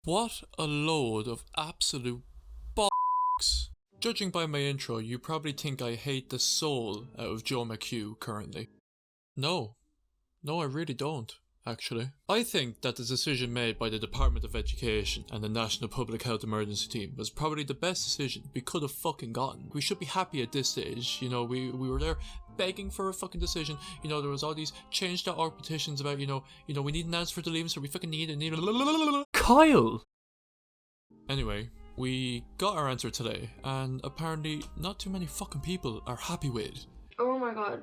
What a load of absolute bollocks. Judging by my intro, you probably think I hate the soul out of Joe McHugh currently. No, I really don't, actually. I think that the decision made by the Department of Education and the National Public Health Emergency Team was probably the best decision we could have fucking gotten. We should be happy at this stage, you know, we were there begging for a fucking decision. You know, there was all these change.org petitions about, you know, we need an answer for the leaving, so we fucking need Kyle! Anyway, we got our answer today, and apparently not too many fucking people are happy with it. Oh my god.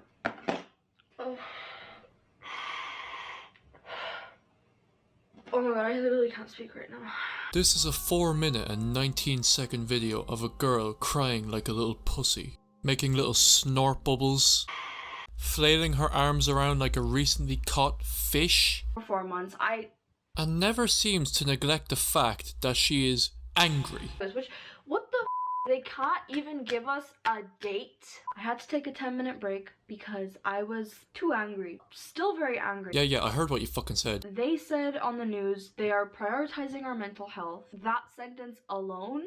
Oh my god, I literally can't speak right now. This is a 4-minute and 19-second video of a girl crying like a little pussy, making little snort bubbles, flailing her arms around like a recently caught fish, For 4 months, and never seems to neglect the fact that she is angry. What the f? They can't even give us a date. I had to take a 10-minute break because I was too angry. Still very angry. Yeah, I heard what you fucking said. They said on the news they are prioritizing our mental health. That sentence alone?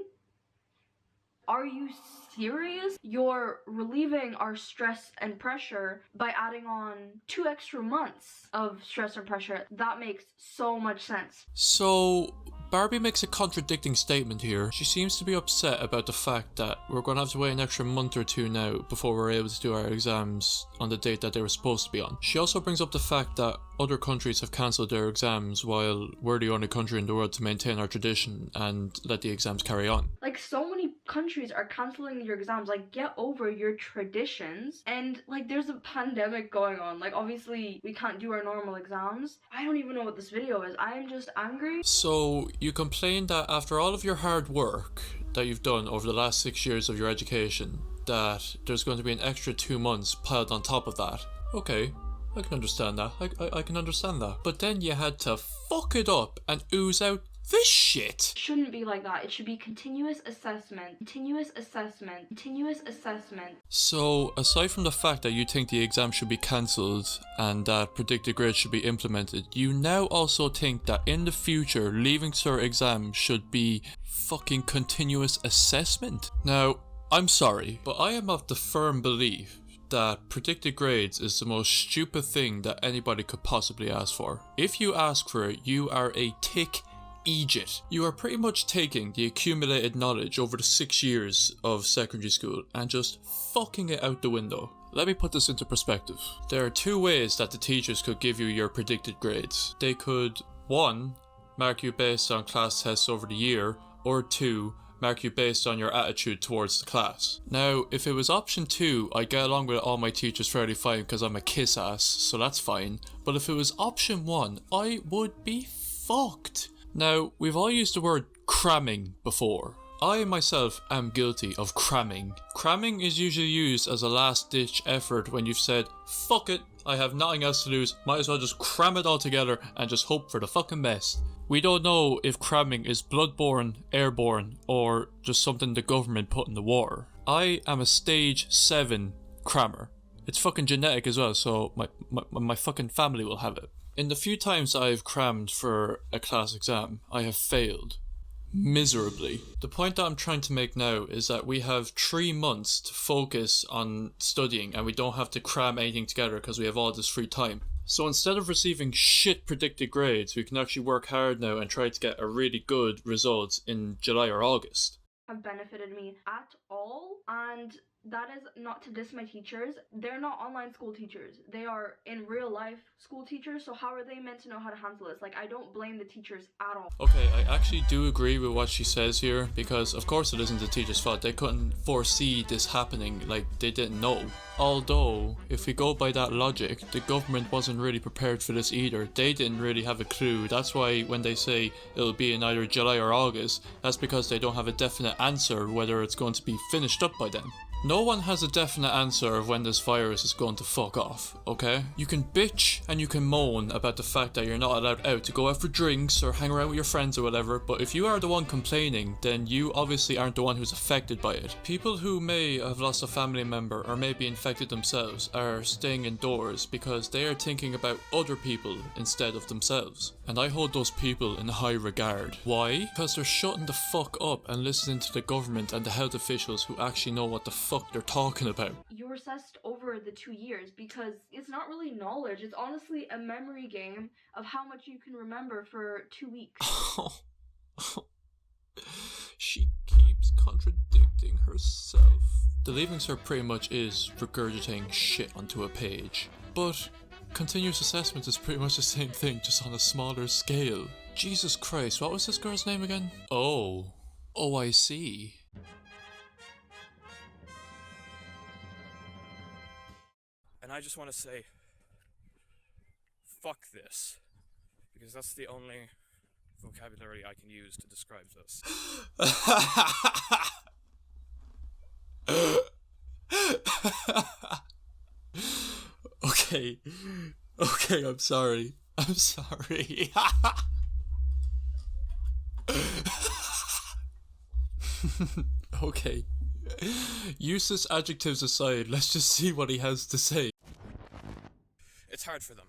Are you serious? You're relieving our stress and pressure by adding on 2 extra months of stress and pressure. That makes so much sense. So, Barbie makes a contradicting statement here. She seems to be upset about the fact that we're going to have to wait an extra month or two now before we're able to do our exams on the date that they were supposed to be on. She also brings up the fact that other countries have cancelled their exams while we're the only country in the world to maintain our tradition and let the exams carry on. Like, so many countries are canceling your exams. Like, get over your traditions. And like, there's a pandemic going on. Like, obviously we can't do our normal exams. I don't even know what this video is. I am just angry. So you complain that after all of your hard work that you've done over the last 6 years of your education, that there's going to be an extra 2 months piled on top of that. Okay, I can understand that. I can understand that. But then you had to fuck it up and ooze out this shit. It shouldn't be like that. It should be continuous assessment, continuous assessment, continuous assessment. So, aside from the fact that you think the exam should be cancelled and that predicted grades should be implemented, you now also think that in the future, Leaving Cert exams should be fucking continuous assessment? Now, I'm sorry, but I am of the firm belief that predicted grades is the most stupid thing that anybody could possibly ask for. If you ask for it, you are a tick idiot. You are pretty much taking the accumulated knowledge over the 6 years of secondary school and just fucking it out the window. Let me put this into perspective. There are 2 ways that the teachers could give you your predicted grades. They could, 1, mark you based on class tests over the year, or 2, mark you based on your attitude towards the class. Now, if it was option 2, I get along with all my teachers fairly fine because I'm a kiss ass, so that's fine. But if it was option 1, I would be fucked. Now, we've all used the word cramming before. I myself am guilty of cramming. Cramming is usually used as a last-ditch effort when you've said, fuck it, I have nothing else to lose, might as well just cram it all together and just hope for the fucking best. We don't know if cramming is bloodborne, airborne, or just something the government put in the water. I am a stage 7 crammer. It's fucking genetic as well, so my fucking family will have it. In the few times I've crammed for a class exam, I have failed. Miserably. The point that I'm trying to make now is that we have 3 months to focus on studying and we don't have to cram anything together because we have all this free time. So instead of receiving shit predicted grades, we can actually work hard now and try to get a really good result in July or August. Have benefited me at all, and that is not to diss my teachers. They're not online school teachers. They are in real life school teachers, so how are they meant to know how to handle this? Like, I don't blame the teachers at all. Okay, I actually do agree with what she says here, because of course it isn't the teacher's fault. They couldn't foresee this happening, like they didn't know. Although, if we go by that logic, the government wasn't really prepared for this either. They didn't really have a clue. That's why when they say it'll be in either July or August, that's because they don't have a definite answer whether it's going to be finished up by then. No one has a definite answer of when this virus is going to fuck off, okay? You can bitch and you can moan about the fact that you're not allowed out to go out for drinks or hang around with your friends or whatever, but if you are the one complaining, then you obviously aren't the one who's affected by it. People who may have lost a family member or may be infected themselves are staying indoors because they are thinking about other people instead of themselves. And I hold those people in high regard. Why? Because they're shutting the fuck up and listening to the government and the health officials who actually know what the fuck they're talking about. You were assessed over the 2 years because it's not really knowledge, it's honestly a memory game of how much you can remember for 2 weeks. She keeps contradicting herself. The Leaving Cert pretty much is regurgitating shit onto a page. But continuous assessment is pretty much the same thing, just on a smaller scale. Jesus Christ, what was this girl's name again? Oh, I see. And I just want to say, fuck this. Because that's the only vocabulary I can use to describe this. Okay, I'm sorry. Okay. Useless adjectives aside, let's just see what he has to say. It's hard for them.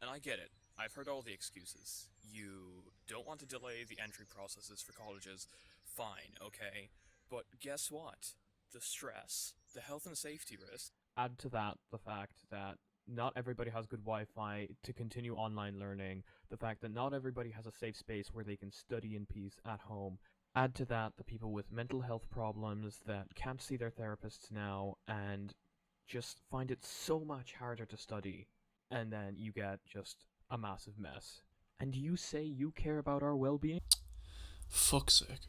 And I get it. I've heard all the excuses. You don't want to delay the entry processes for colleges. Fine, okay. But guess what? The stress, the health and safety risk. Add to that the fact that not everybody has good Wi-Fi to continue online learning, the fact that not everybody has a safe space where they can study in peace at home. Add to that the people with mental health problems that can't see their therapists now and just find it so much harder to study. And then you get just a massive mess. And you say you care about our well-being? Fuck's sake.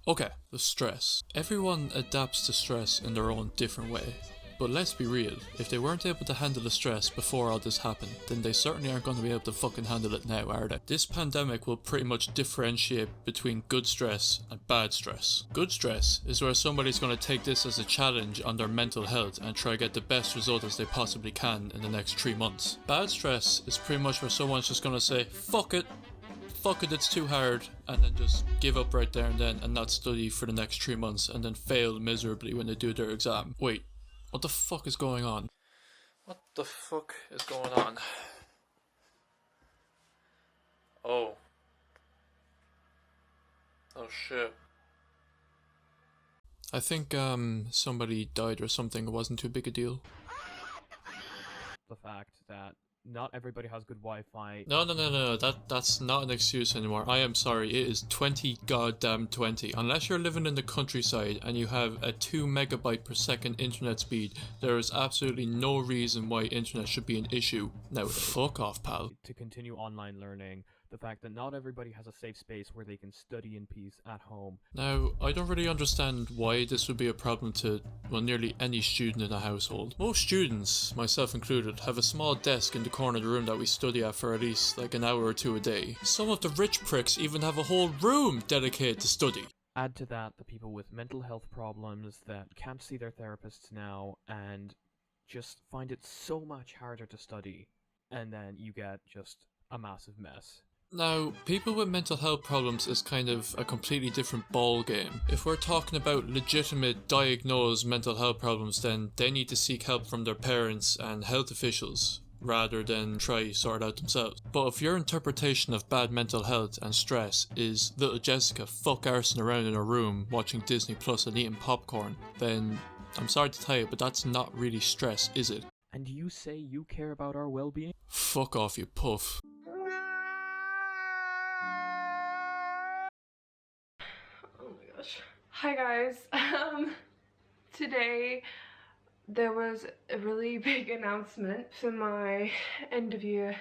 Okay, the stress. Everyone adapts to stress in their own different way. But let's be real, if they weren't able to handle the stress before all this happened, then they certainly aren't going to be able to fucking handle it now, are they? This pandemic will pretty much differentiate between good stress and bad stress. Good stress is where somebody's going to take this as a challenge on their mental health and try to get the best result as they possibly can in the next 3 months. Bad stress is pretty much where someone's just going to say, fuck it, it's too hard, and then just give up right there and then and not study for the next 3 months and then fail miserably when they do their exam. Wait. What the fuck is going on? What the fuck is going on? Oh. Oh shit. I think somebody died or something. It wasn't too big a deal. The fact that not everybody has good Wi-Fi. No. That's not an excuse anymore. I am sorry. It is 20 goddamn 20. Unless you're living in the countryside and you have a 2 megabyte per second internet speed, there is absolutely no reason why internet should be an issue nowadays. Fuck off, pal. To continue online learning, the fact that not everybody has a safe space where they can study in peace at home. Now, I don't really understand why this would be a problem to, well, nearly any student in a household. Most students, myself included, have a small desk in the corner of the room that we study at for at least like an hour or two a day. Some of the rich pricks even have a whole room dedicated to study. Add to that the people with mental health problems that can't see their therapists now and just find it so much harder to study. And then you get just a massive mess. Now, people with mental health problems is kind of a completely different ball game. If we're talking about legitimate diagnosed mental health problems, then they need to seek help from their parents and health officials rather than try sort it out themselves. But if your interpretation of bad mental health and stress is little Jessica fuck arsing around in her room watching Disney Plus and eating popcorn, then I'm sorry to tell you, but that's not really stress, is it? And you say you care about our well-being? Fuck off, you puff. Hi guys. Today there was a really big announcement for my end of year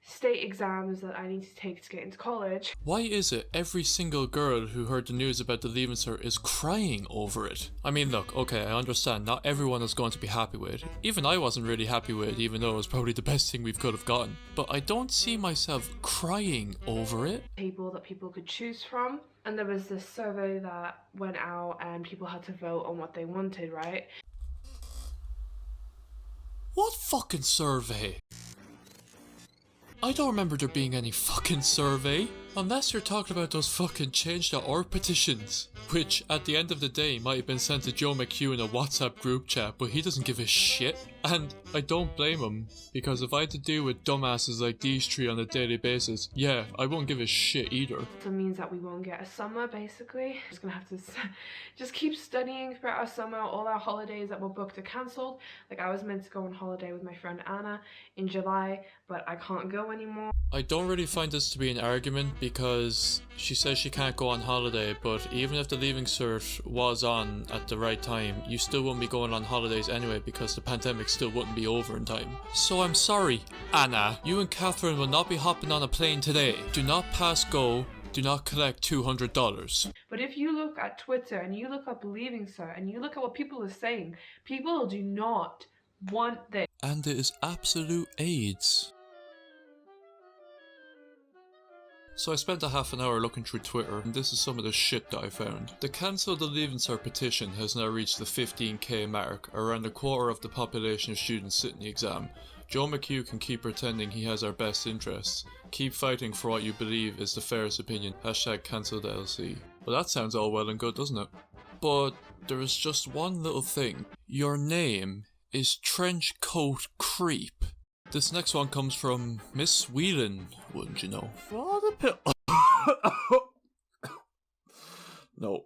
state exams that I need to take to get into college. Why is it every single girl who heard the news about the Leaving Cert is crying over it? I mean, look, okay, I understand not everyone is going to be happy with it. Even I wasn't really happy with it, even though it was probably the best thing we could have gotten. But I don't see myself crying over it. People that people could choose from, and there was this survey that went out and people had to vote on what they wanted, right? What fucking survey? I don't remember there being any fucking survey. Unless you're talking about those fucking change.org petitions. Which, at the end of the day, might have been sent to Joe McHugh in a WhatsApp group chat, but he doesn't give a shit. And I don't blame him, because if I had to deal with dumbasses like these three on a daily basis, yeah, I won't give a shit either. So it means that we won't get a summer, basically. We're just gonna have to just keep studying throughout our summer. All our holidays that were booked are cancelled. Like, I was meant to go on holiday with my friend Anna in July, but I can't go anymore. I don't really find this to be an argument because she says she can't go on holiday, but even if the Leaving Cert was on at the right time, you still wouldn't be going on holidays anyway because the pandemic still wouldn't be over in time. So I'm sorry, Anna, you and Catherine will not be hopping on a plane today. Do not pass go. Do not collect $200. But if you look at Twitter and you look up Leaving Cert and you look at what people are saying, people do not want this. And it is absolute AIDS. So I spent a half an hour looking through Twitter, and this is some of the shit that I found. The Cancel the Leaving Cert petition has now reached the 15k mark, around a quarter of the population of students sitting the exam. Joe McHugh can keep pretending he has our best interests. Keep fighting for what you believe is the fairest opinion. Hashtag cancel the LC. Well, that sounds all well and good, doesn't it? But there is just one little thing. Your name is Trenchcoat Creep. This next one comes from Miss Whelan, wouldn't you know? What a No,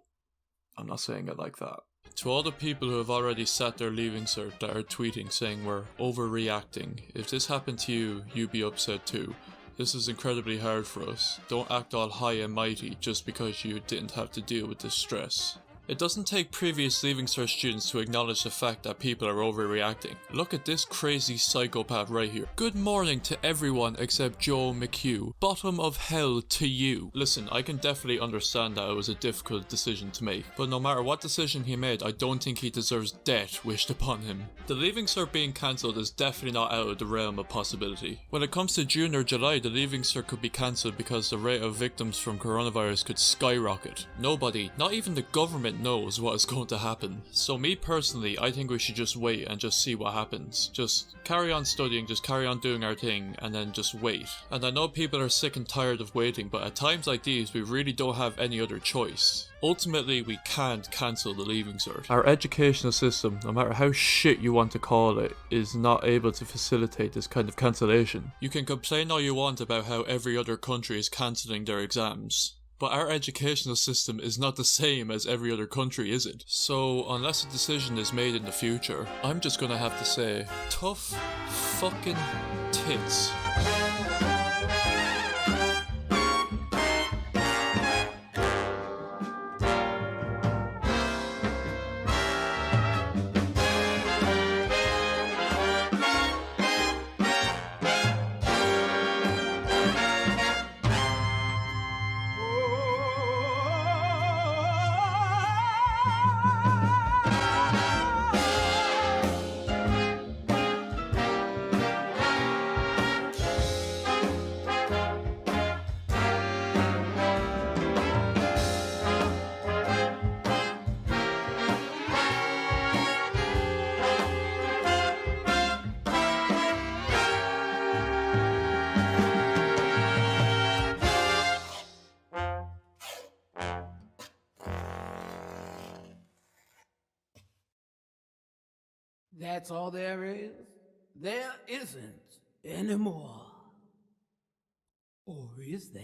I'm not saying it like that. To all the people who have already sat their Leaving Cert that are tweeting saying we're overreacting, if this happened to you, you'd be upset too. This is incredibly hard for us. Don't act all high and mighty just because you didn't have to deal with this stress. It doesn't take previous Leaving Cert students to acknowledge the fact that people are overreacting. Look at this crazy psychopath right here. Good morning to everyone except Joe McHugh. Bottom of hell to you. Listen, I can definitely understand that it was a difficult decision to make, but no matter what decision he made, I don't think he deserves death wished upon him. The Leaving Cert being cancelled is definitely not out of the realm of possibility. When it comes to June or July, the Leaving Cert could be cancelled because the rate of victims from coronavirus could skyrocket. Nobody, not even the government, knows what is going to happen. So me personally, I think we should just wait and just see what happens. Just carry on studying, just carry on doing our thing, and then just wait. And I know people are sick and tired of waiting, but at times like these, we really don't have any other choice. Ultimately, we can't cancel the Leaving Cert. Our educational system, no matter how shit you want to call it, is not able to facilitate this kind of cancellation. You can complain all you want about how every other country is cancelling their exams, but our educational system is not the same as every other country, is it? So, unless a decision is made in the future, I'm just gonna have to say, tough fucking tits. That's all there is? There isn't anymore. Or is there?